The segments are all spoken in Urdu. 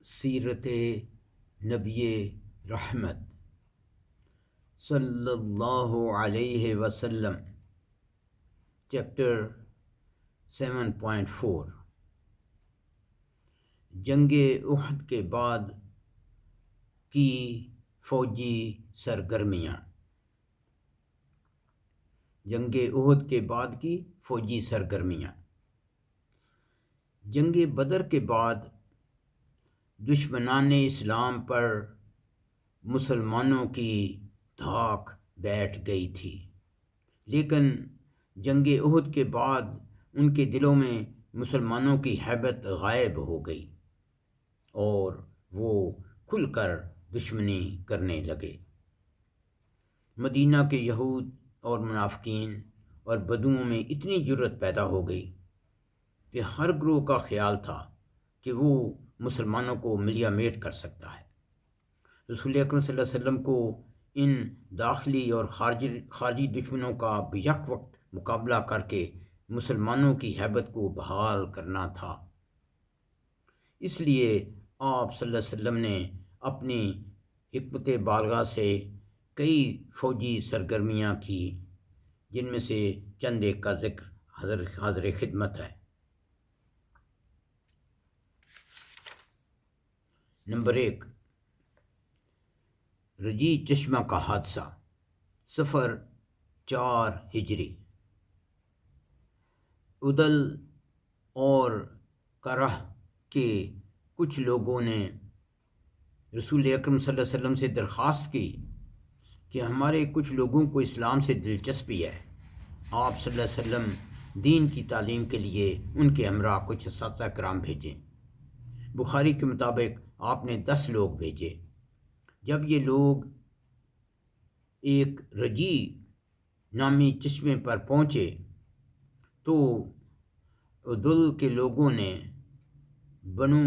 سیرت نبی رحمت صلی اللہ علیہ وسلم، چیپٹر 7.4 جنگ احد کے بعد کی فوجی سرگرمیاں۔ جنگ احد کے بعد کی فوجی سرگرمیاں۔ جنگ بدر کے بعد دشمنان اسلام پر مسلمانوں کی دھاک بیٹھ گئی تھی، لیکن جنگ احد کے بعد ان کے دلوں میں مسلمانوں کی ہیبت غائب ہو گئی اور وہ کھل کر دشمنی کرنے لگے۔ مدینہ کے یہود اور منافقین اور بدوؤں میں اتنی جرأت پیدا ہو گئی کہ ہر گروہ کا خیال تھا کہ وہ مسلمانوں کو ملیا میٹ کر سکتا ہے۔ رسول اکرم صلی اللہ علیہ وسلم کو ان داخلی اور خارجی دشمنوں کا بیک وقت مقابلہ کر کے مسلمانوں کی ہیبت کو بحال کرنا تھا۔ اس لیے آپ صلی اللہ علیہ وسلم نے اپنی حکمت بالغہ سے کئی فوجی سرگرمیاں کی، جن میں سے چند ایک کا ذکر حاضر خدمت ہے۔ نمبر 1، رجی چشمہ کا حادثہ، صفر 4 ہجری۔ عدل اور کرہ کے کچھ لوگوں نے رسول اکرم صلی اللہ علیہ وسلم سے درخواست کی کہ ہمارے کچھ لوگوں کو اسلام سے دلچسپی ہے، آپ صلی اللہ علیہ وسلم دین کی تعلیم کے لیے ان کے ہمراہ کچھ اساتذہ کرام بھیجیں۔ بخاری کے مطابق آپ نے 10 لوگ بھیجے۔ جب یہ لوگ ایک رجی نامی چشمے پر پہنچے تو عدل کے لوگوں نے بنو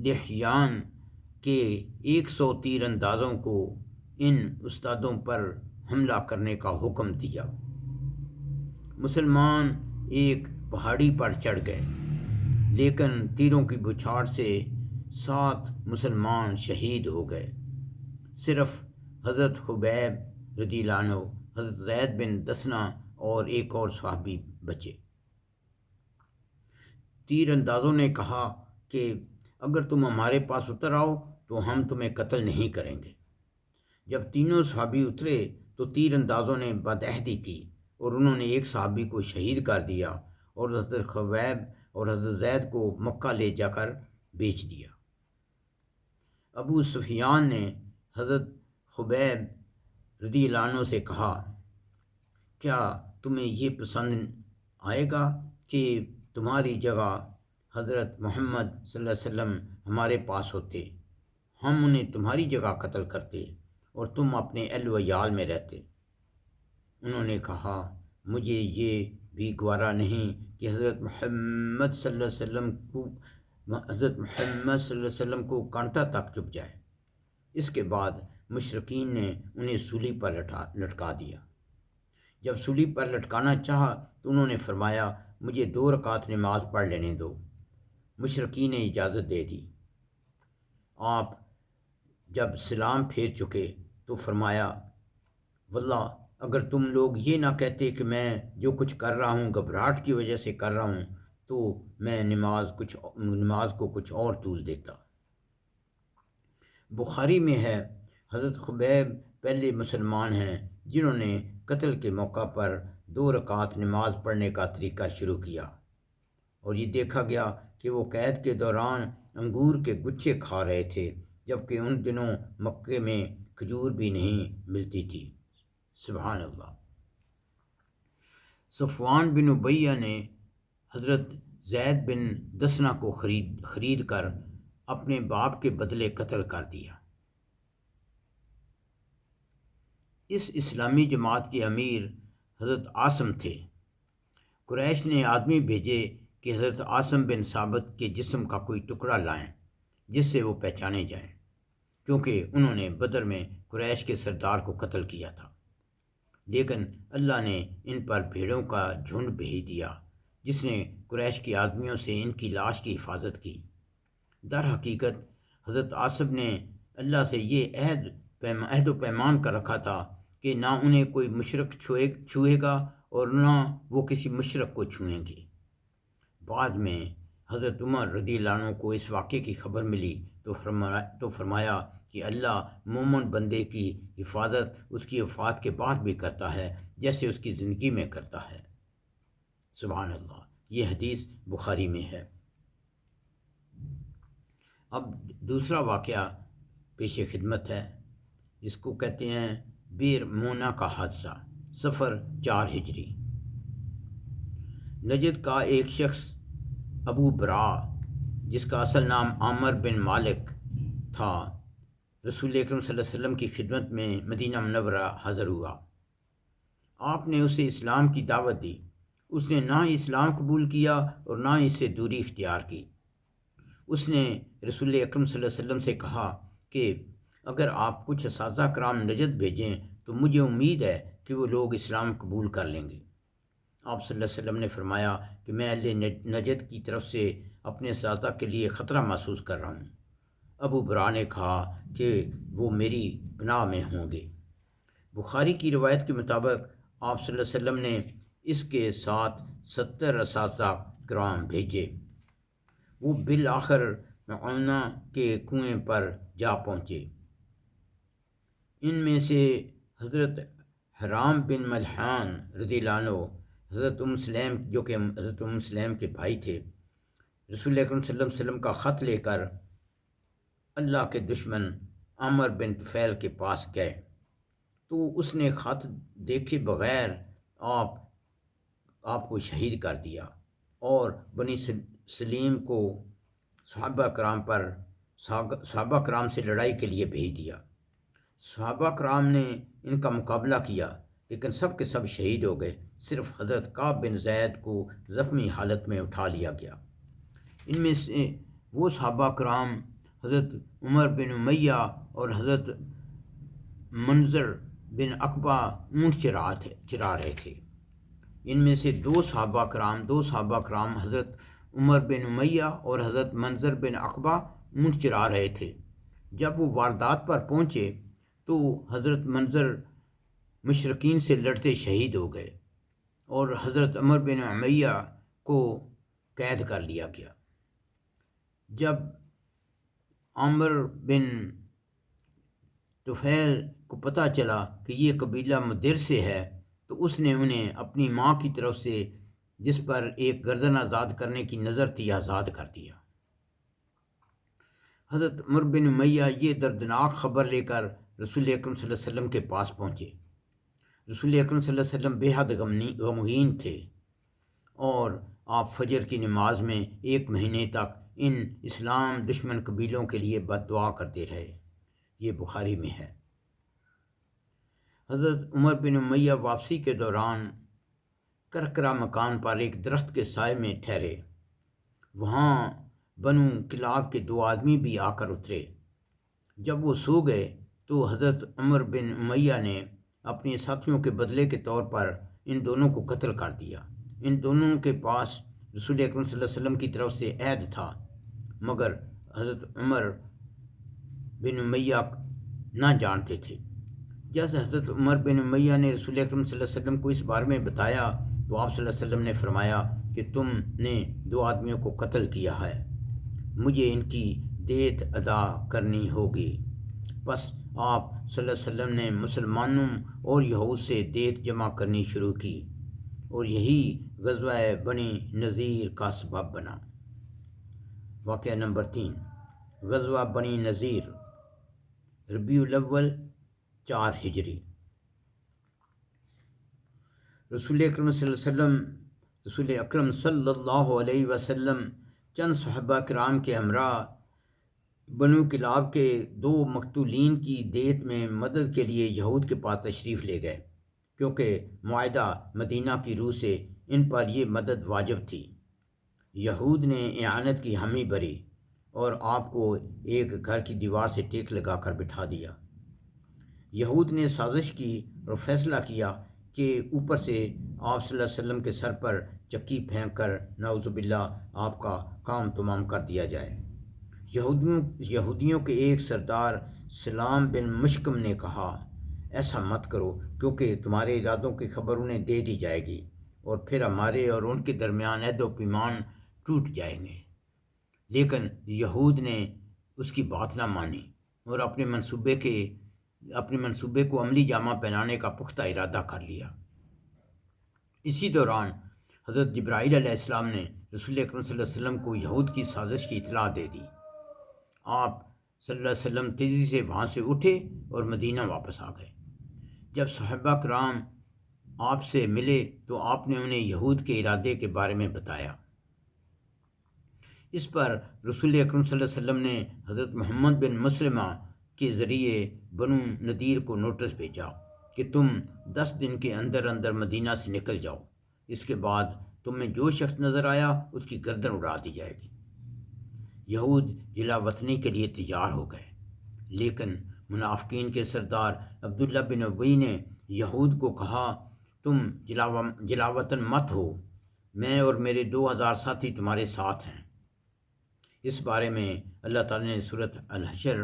لحیان کے 100 تیر اندازوں کو ان استادوں پر حملہ کرنے کا حکم دیا۔ مسلمان ایک پہاڑی پر چڑھ گئے، لیکن تیروں کی بچھاڑ سے 7 مسلمان شہید ہو گئے۔ صرف حضرت خبیب رضی اللہ عنہ، حضرت زید بن دسنہ اور ایک اور صحابی بچے۔ تیر اندازوں نے کہا کہ اگر تم ہمارے پاس اتر آؤ تو ہم تمہیں قتل نہیں کریں گے۔ جب تینوں صحابی اترے تو تیر اندازوں نے بدعہدی کی اور انہوں نے ایک صحابی کو شہید کر دیا اور حضرت خبیب اور حضرت زید کو مکہ لے جا کر بیچ دیا۔ ابو سفیان نے حضرت خبیب رضی اللہ عنہ سے کہا، کیا تمہیں یہ پسند آئے گا کہ تمہاری جگہ حضرت محمد صلی اللہ علیہ وسلم ہمارے پاس ہوتے، ہم انہیں تمہاری جگہ قتل کرتے اور تم اپنے اہل و عیال میں رہتے؟ انہوں نے کہا، مجھے یہ بھی گوارا نہیں کہ حضرت محمد صلی اللہ علیہ وسلم کو کانٹا تک چبھ جائے۔ اس کے بعد مشرکین نے انہیں سولی پر لٹکا دیا۔ جب سولی پر لٹکانا چاہا تو انہوں نے فرمایا، مجھے 2 رکعت نماز پڑھ لینے دو۔ مشرکین نے اجازت دے دی۔ آپ جب سلام پھیر چکے تو فرمایا، واللہ اگر تم لوگ یہ نہ کہتے کہ میں جو کچھ کر رہا ہوں گھبراہٹ کی وجہ سے کر رہا ہوں تو میں نماز کو کچھ اور طول دیتا۔ بخاری میں ہے، حضرت خبیب پہلے مسلمان ہیں جنہوں نے قتل کے موقع پر 2 رکعت نماز پڑھنے کا طریقہ شروع کیا، اور یہ دیکھا گیا کہ وہ قید کے دوران انگور کے گچھے کھا رہے تھے، جبکہ ان دنوں مکے میں کھجور بھی نہیں ملتی تھی۔ سبحان اللہ۔ صفوان بن امیہ نے حضرت زید بن دسنہ کو خرید کر اپنے باپ کے بدلے قتل کر دیا۔ اس اسلامی جماعت کے امیر حضرت عاصم تھے۔ قریش نے آدمی بھیجے کہ حضرت عاصم بن ثابت کے جسم کا کوئی ٹکڑا لائیں جس سے وہ پہچانے جائیں، کیونکہ انہوں نے بدر میں قریش کے سردار کو قتل کیا تھا۔ لیکن اللہ نے ان پر بھیڑوں کا جھنڈ بھیج دیا جس نے قریش کے آدمیوں سے ان کی لاش کی حفاظت کی۔ در حقیقت حضرت آصب نے اللہ سے یہ عہد و پیمان کر رکھا تھا کہ نہ انہیں کوئی مشرک چھوئے گا اور نہ وہ کسی مشرک کو چھوئیں گے۔ بعد میں حضرت عمر رضی اللہ عنہ کو اس واقعے کی خبر ملی تو فرمایا کہ اللہ مومن بندے کی حفاظت اس کی وفات کے بعد بھی کرتا ہے جیسے اس کی زندگی میں کرتا ہے۔ سبحان اللہ، یہ حدیث بخاری میں ہے۔ اب دوسرا واقعہ پیش خدمت ہے، جس کو کہتے ہیں بیر مونا کا حادثہ، صفر 4 ہجری۔ نجد کا ایک شخص ابو برا، جس کا اصل نام عامر بن مالک تھا، رسول اکرم صلی اللہ علیہ وسلم کی خدمت میں مدینہ منورہ حاضر ہوا۔ آپ نے اسے اسلام کی دعوت دی۔ اس نے نہ ہی اسلام قبول کیا اور نہ ہی اس سے دوری اختیار کی۔ اس نے رسول اکرم صلی اللہ علیہ وسلم سے کہا کہ اگر آپ کچھ اساتذہ کرام نجد بھیجیں تو مجھے امید ہے کہ وہ لوگ اسلام قبول کر لیں گے۔ آپ صلی اللہ علیہ وسلم نے فرمایا کہ میں اہل نجد کی طرف سے اپنے اساتذہ کے لیے خطرہ محسوس کر رہا ہوں۔ ابو برا نے کہا کہ وہ میری پناہ میں ہوں گے۔ بخاری کی روایت کے مطابق آپ صلی اللہ علیہ وسلم نے اس کے ساتھ 70 اساتذہ کرام بھیجے۔ وہ بالآخر معونہ کے کنویں پر جا پہنچے۔ ان میں سے حضرت حرام بن ملحان رضی اللہ عنہ، حضرت سلیم جو کہ حضرت سلیم کے بھائی تھے، رسول اکرم صلی اللہ علیہ وسلم کا خط لے کر اللہ کے دشمن عامر بن طفیل کے پاس گئے تو اس نے خط دیکھے بغیر آپ کو شہید کر دیا اور بنی سلیم کو صحابہ کرام سے لڑائی کے لیے بھیج دیا۔ صحابہ کرام نے ان کا مقابلہ کیا لیکن سب کے سب شہید ہو گئے، صرف حضرت کعب بن زید کو زخمی حالت میں اٹھا لیا گیا۔ ان میں سے وہ صحابہ کرام حضرت عمر بن امیہ اور حضرت منظر بن عقبہ اونٹ چرا رہے تھے۔ ان میں سے دو صحابہ کرام حضرت عمر بن امیہ اور حضرت منظر بن عقبہ اونٹ چرا رہے تھے۔ جب وہ واردات پر پہنچے تو حضرت منظر مشرکین سے لڑتے شہید ہو گئے اور حضرت عمر بن امیہ کو قید کر لیا گیا۔ جب عامر بن طفیل کو پتہ چلا کہ یہ قبیلہ مدر سے ہے تو اس نے انہیں اپنی ماں کی طرف سے، جس پر ایک گردن آزاد کرنے کی نظر تھی، آزاد کر دیا۔ حضرت عمر بن امیہ یہ دردناک خبر لے کر رسول اکرم صلی اللہ علیہ وسلم کے پاس پہنچے۔ رسول اکرم صلی اللہ علیہ وسلم بے حد غمگین تھے اور آپ فجر کی نماز میں 1 مہینے تک ان اسلام دشمن قبیلوں کے لیے بد دعا کرتے رہے۔ یہ بخاری میں ہے۔ حضرت عمر بن امیہ واپسی کے دوران کرکرا مکان پر ایک درخت کے سائے میں ٹھہرے۔ وہاں بنو کلاب کے 2 آدمی بھی آ کر اترے۔ جب وہ سو گئے تو حضرت عمر بن امیہ نے اپنے ساتھیوں کے بدلے کے طور پر ان دونوں کو قتل کر دیا۔ ان دونوں کے پاس رسول اکرم صلی اللہ علیہ وسلم کی طرف سے عہد تھا، مگر حضرت عمر بن امیہ نہ جانتے تھے۔ جیسے حضرت عمر بن امیہ نے رسول اکرم صلی اللہ علیہ وسلم کو اس بارے میں بتایا تو آپ صلی اللہ علیہ وسلم نے فرمایا کہ تم نے 2 آدمیوں کو قتل کیا ہے، مجھے ان کی دیت ادا کرنی ہوگی۔ بس آپ صلی اللہ علیہ وسلم نے مسلمانوں اور یہود سے دیت جمع کرنی شروع کی اور یہی غزوہ بنی نذیر کا سبب بنا۔ واقعہ نمبر 3، غزوہ بنی نذیر، ربیع الاول 4 ہجری۔ رسول اکرم صلی اللہ علیہ وسلم چند صحابہ کرام کے ہمراہ بنو کلاب کے 2 مقتولین کی دیت میں مدد کے لیے یہود کے پاس تشریف لے گئے، کیونکہ معاہدہ مدینہ کی روح سے ان پر یہ مدد واجب تھی۔ یہود نے اعانت کی حامی بھری اور آپ کو ایک گھر کی دیوار سے ٹیک لگا کر بٹھا دیا۔ یہود نے سازش کی اور فیصلہ کیا کہ اوپر سے آپ صلی اللہ علیہ وسلم کے سر پر چکی پھینک کر نعوذ باللہ آپ کا کام تمام کر دیا جائے۔ یہودیوں کے ایک سردار سلام بن مشکم نے کہا، ایسا مت کرو، کیونکہ تمہارے ارادوں کی خبر انہیں دے دی جائے گی اور پھر ہمارے اور ان کے درمیان عہد و پیمان ٹوٹ جائیں گے۔ لیکن یہود نے اس کی بات نہ مانی اور اپنے منصوبے کو عملی جامہ پہنانے کا پختہ ارادہ کر لیا۔ اسی دوران حضرت جبرائیل علیہ السلام نے رسول اکرم صلی اللہ علیہ وسلم کو یہود کی سازش کی اطلاع دے دی۔ آپ صلی اللہ علیہ وسلم تیزی سے وہاں سے اٹھے اور مدینہ واپس آ گئے۔ جب صحابہ کرام آپ سے ملے تو آپ نے انہیں یہود کے ارادے کے بارے میں بتایا۔ اس پر رسول اکرم صلی اللہ علیہ وسلم نے حضرت محمد بن مسلمہ کے ذریعے بنو نذیر کو نوٹس بھیجا کہ تم 10 دن کے اندر اندر مدینہ سے نکل جاؤ، اس کے بعد تم میں جو شخص نظر آیا اس کی گردن اڑا دی جائے گی۔ یہود جلا وطنی کے لیے تیار ہو گئے، لیکن منافقین کے سردار عبداللہ بن ابی نے یہود کو کہا، تم جلا وطن مت ہو، میں اور میرے 2000 ساتھی تمہارے ساتھ ہیں۔ اس بارے میں اللہ تعالیٰ نے سورۃ الحشر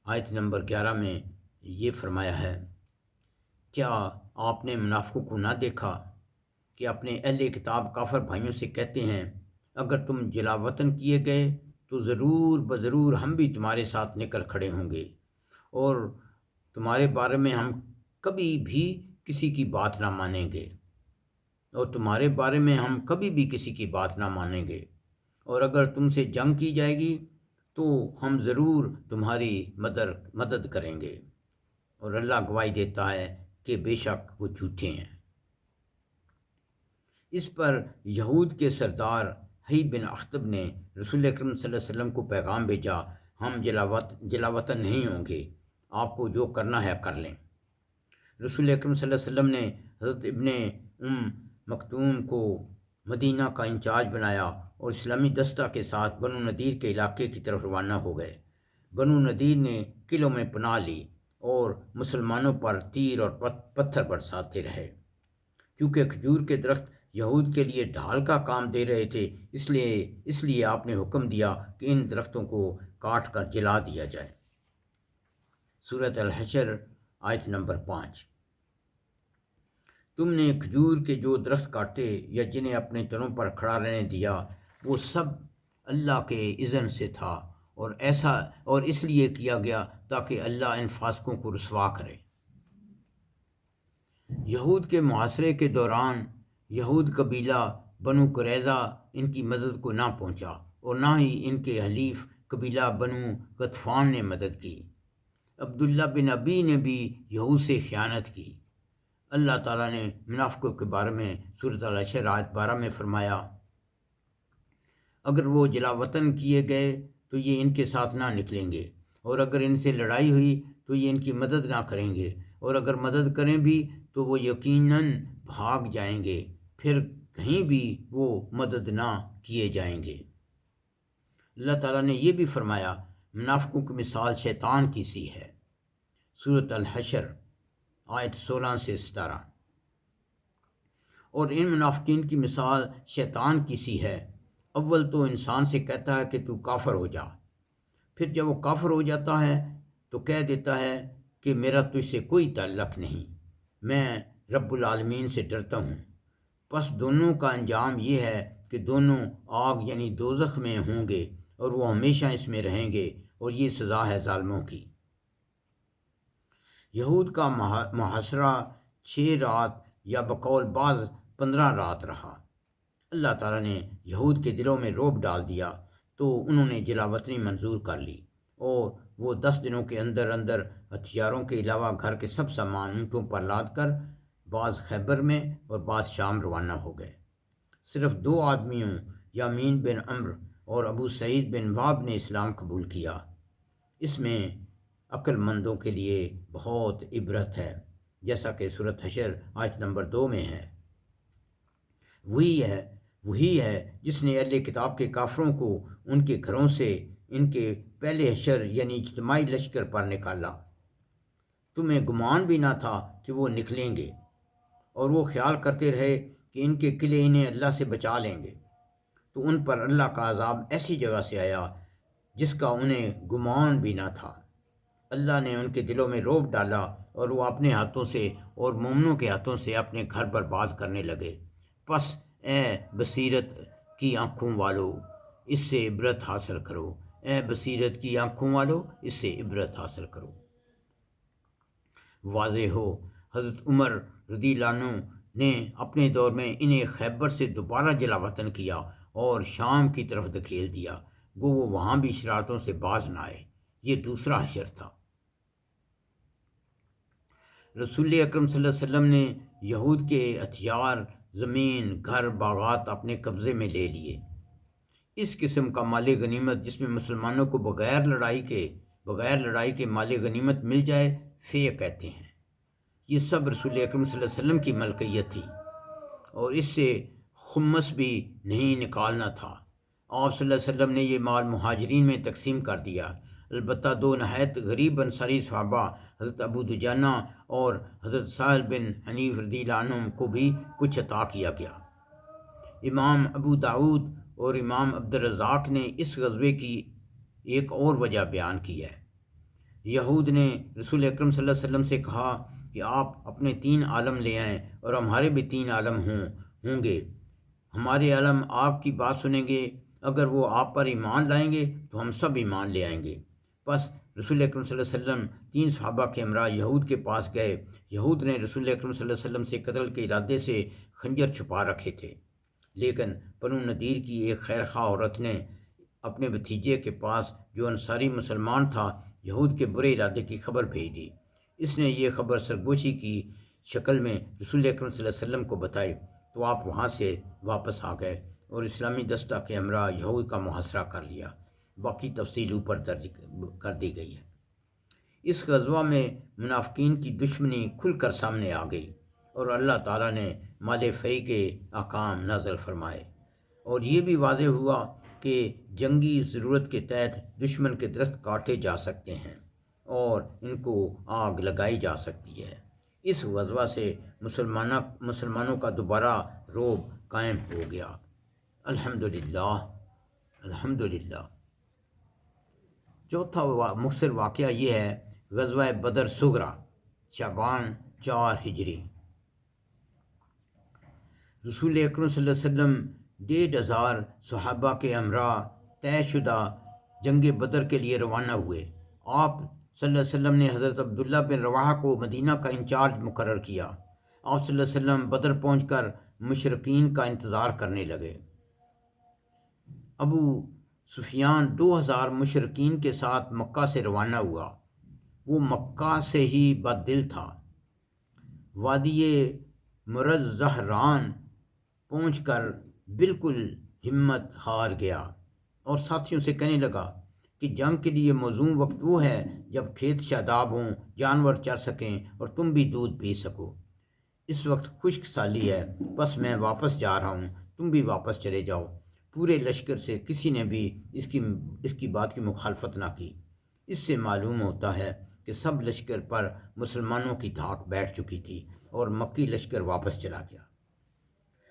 آیت نمبر 11 میں یہ فرمایا ہے، کیا آپ نے منافقوں کو نہ دیکھا کہ اپنے اہل کتاب کافر بھائیوں سے کہتے ہیں، اگر تم جلا وطن کیے گئے تو ضرور بضرور ہم بھی تمہارے ساتھ نکل کھڑے ہوں گے اور تمہارے بارے میں ہم کبھی بھی کسی کی بات نہ مانیں گے اور اگر تم سے جنگ کی جائے گی تو ہم ضرور تمہاری مدد کریں گے، اور اللہ گواہی دیتا ہے کہ بے شک وہ جھوٹے ہیں۔ اس پر یہود کے سردار حی بن اخطب نے رسول اکرم صلی اللہ علیہ وسلم کو پیغام بھیجا، ہم جلا وطن نہیں ہوں گے، آپ کو جو کرنا ہے کر لیں۔ رسول اکرم صلی اللہ علیہ وسلم نے حضرت ابن مکتوم کو مدینہ کا انچارج بنایا اور اسلامی دستہ کے ساتھ بنو نذیر کے علاقے کی طرف روانہ ہو گئے۔ بنو نذیر نے قلعوں میں پناہ لی اور مسلمانوں پر تیر اور پتھر برساتے رہے۔ کیونکہ کھجور کے درخت یہود کے لیے ڈھال کا کام دے رہے تھے، اس لیے آپ نے حکم دیا کہ ان درختوں کو کاٹ کر جلا دیا جائے۔ سورۃ الحشر آیت نمبر 5۔ تم نے کھجور کے جو درخت کاٹے یا جنہیں اپنے تنوں پر کھڑا رہنے دیا، وہ سب اللہ کے اذن سے تھا، اور اس لیے کیا گیا تاکہ اللہ ان فاسقوں کو رسوا کرے۔ یہود کے محاصرے کے دوران یہود قبیلہ بنو قریظہ ان کی مدد کو نہ پہنچا اور نہ ہی ان کے حلیف قبیلہ بنو غطفان نے مدد کی۔ عبداللہ بن ابی نے بھی یہود سے خیانت کی۔ اللہ تعالیٰ نے منافقوں کے بارے میں سورۃ الحشر آیت 12 میں فرمایا، اگر وہ جلا وطن کیے گئے تو یہ ان کے ساتھ نہ نکلیں گے، اور اگر ان سے لڑائی ہوئی تو یہ ان کی مدد نہ کریں گے، اور اگر مدد کریں بھی تو وہ یقیناً بھاگ جائیں گے، پھر کہیں بھی وہ مدد نہ کیے جائیں گے۔ اللہ تعالیٰ نے یہ بھی فرمایا، منافقوں کی مثال شیطان کی سی ہے۔ سورۃ الحشر آیت 16 سے 17۔ اور ان منافقین کی مثال شیطان کی سی ہے، اول تو انسان سے کہتا ہے کہ تو کافر ہو جا، پھر جب وہ کافر ہو جاتا ہے تو کہہ دیتا ہے کہ میرا تجھ سے کوئی تعلق نہیں، میں رب العالمین سے ڈرتا ہوں۔ پس دونوں کا انجام یہ ہے کہ دونوں آگ یعنی دوزخ میں ہوں گے اور وہ ہمیشہ اس میں رہیں گے، اور یہ سزا ہے ظالموں کی۔ یہود کا محاصرہ 6 رات یا بقول بعض 15 رات رہا۔ اللہ تعالیٰ نے یہود کے دلوں میں رعب ڈال دیا تو انہوں نے جلا وطنی منظور کر لی، اور وہ 10 دنوں کے اندر اندر ہتھیاروں کے علاوہ گھر کے سب سامان اونٹوں پر لاد کر بعض خیبر میں اور بعض شام روانہ ہو گئے۔ صرف 2 آدمیوں یامین بن عمرو اور ابو سعید بن وہب نے اسلام قبول کیا۔ اس میں عقل مندوں کے لیے بہت عبرت ہے، جیسا کہ سورۃ حشر آیت نمبر 2 میں ہے۔ وہی ہے جس نے اہل کتاب کے کافروں کو ان کے گھروں سے ان کے پہلے حشر یعنی اجتماعی لشکر پر نکالا۔ تمہیں گمان بھی نہ تھا کہ وہ نکلیں گے، اور وہ خیال کرتے رہے کہ ان کے قلعے انہیں اللہ سے بچا لیں گے، تو ان پر اللہ کا عذاب ایسی جگہ سے آیا جس کا انہیں گمان بھی نہ تھا۔ اللہ نے ان کے دلوں میں رعب ڈالا اور وہ اپنے ہاتھوں سے اور مومنوں کے ہاتھوں سے اپنے گھر برباد کرنے لگے۔ پس اے بصیرت کی آنکھوں والو، اس سے عبرت حاصل کرو، اے بصیرت کی آنکھوں والو، اس سے عبرت حاصل کرو۔ واضح ہو، حضرت عمر رضی اللہ عنہ نے اپنے دور میں انہیں خیبر سے دوبارہ جلا وطن کیا اور شام کی طرف دھکیل دیا، گو وہ وہاں بھی شرارتوں سے باز نہ آئے۔ یہ دوسرا حشر تھا۔ رسول اکرم صلی اللہ علیہ وسلم نے یہود کے ہتھیار، زمین، گھر، باغات اپنے قبضے میں لے لیے۔ اس قسم کا مال غنیمت جس میں مسلمانوں کو بغیر لڑائی کے مال غنیمت مل جائے، فے کہتے ہیں۔ یہ سب رسول اکرم صلی اللہ علیہ وسلم کی ملکیت تھی اور اس سے خمس بھی نہیں نکالنا تھا۔ آپ صلی اللہ علیہ وسلم نے یہ مال مہاجرین میں تقسیم کر دیا، البتہ دو نہایت غریب انصاری صحابہ حضرت ابو دجانہ اور حضرت سہل بن حنیف رضی اللہ عنہم کو بھی کچھ عطا کیا گیا۔ امام ابو داود اور امام عبدالرزاق نے اس غزوے کی ایک اور وجہ بیان کی ہے۔ یہود نے رسول اکرم صلی اللہ علیہ وسلم سے کہا کہ آپ اپنے 3 عالم لے آئیں اور ہمارے بھی 3 عالم ہوں گے۔ ہمارے عالم آپ کی بات سنیں گے، اگر وہ آپ پر ایمان لائیں گے تو ہم سب ایمان لے آئیں گے۔ پس رسول اکرم صلی اللہ علیہ وسلم 3 صحابہ کے ہمراہ یہود کے پاس گئے۔ یہود نے رسول اکرم صلی اللہ علیہ وسلم سے قتل کے ارادے سے خنجر چھپا رکھے تھے، لیکن بنو نذیر کی ایک خیرخواہ عورت نے اپنے بھتیجے کے پاس جو انصاری مسلمان تھا یہود کے برے ارادے کی خبر بھیج دی۔ اس نے یہ خبر سرگوشی کی شکل میں رسول اکرم صلی اللہ علیہ وسلم کو بتائی تو آپ وہاں سے واپس آ گئے اور اسلامی دستہ کے ہمراہ یہود کا محاصرہ کر لیا۔ باقی تفصیل اوپر درج کر دی گئی ہے۔ اس غزوہ میں منافقین کی دشمنی کھل کر سامنے آ گئی اور اللہ تعالیٰ نے مال فی کے احکام نازل فرمائے، اور یہ بھی واضح ہوا کہ جنگی ضرورت کے تحت دشمن کے درخت کاٹے جا سکتے ہیں اور ان کو آگ لگائی جا سکتی ہے۔ اس غزوہ سے مسلمانوں کا دوبارہ رعب قائم ہو گیا۔ الحمدللہ الحمدللہ۔ چوتھا مختصر واقعہ یہ ہے غزوہ بدر صغریٰ، شعبان 4 ہجری۔ رسول اکرم صلی اللہ علیہ وسلم 1500 صحابہ کے ہمراہ طے شدہ جنگ بدر کے لیے روانہ ہوئے۔ آپ صلی اللہ علیہ وسلم نے حضرت عبداللہ بن رواحہ کو مدینہ کا انچارج مقرر کیا۔ آپ صلی اللہ علیہ وسلم بدر پہنچ کر مشرکین کا انتظار کرنے لگے۔ ابو سفیان 2000 مشرکین کے ساتھ مکہ سے روانہ ہوا۔ وہ مکہ سے ہی بد دل تھا۔ وادی مرزہران پہنچ کر بالکل ہمت ہار گیا اور ساتھیوں سے کہنے لگا کہ جنگ کے لیے موزوں وقت وہ ہے جب کھیت شاداب ہوں، جانور چر سکیں اور تم بھی دودھ پی سکو۔ اس وقت خشک سالی ہے، بس میں واپس جا رہا ہوں، تم بھی واپس چلے جاؤ۔ پورے لشکر سے کسی نے بھی اس کی بات کی مخالفت نہ کی۔ اس سے معلوم ہوتا ہے کہ سب لشکر پر مسلمانوں کی دھاک بیٹھ چکی تھی اور مکی لشکر واپس چلا گیا۔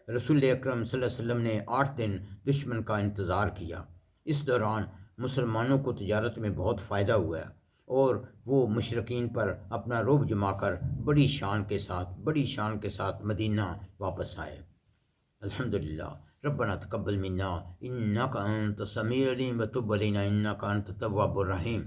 رسول اکرم صلی اللہ علیہ وسلم نے 8 دن دشمن کا انتظار کیا۔ اس دوران مسلمانوں کو تجارت میں بہت فائدہ ہوا اور وہ مشرکین پر اپنا رعب جما کر بڑی شان کے ساتھ مدینہ واپس آئے۔ الحمدللہ۔ ربنا تقبل منا انک انت السمیع العلیم وتب علینا انک انت التواب الرحیم۔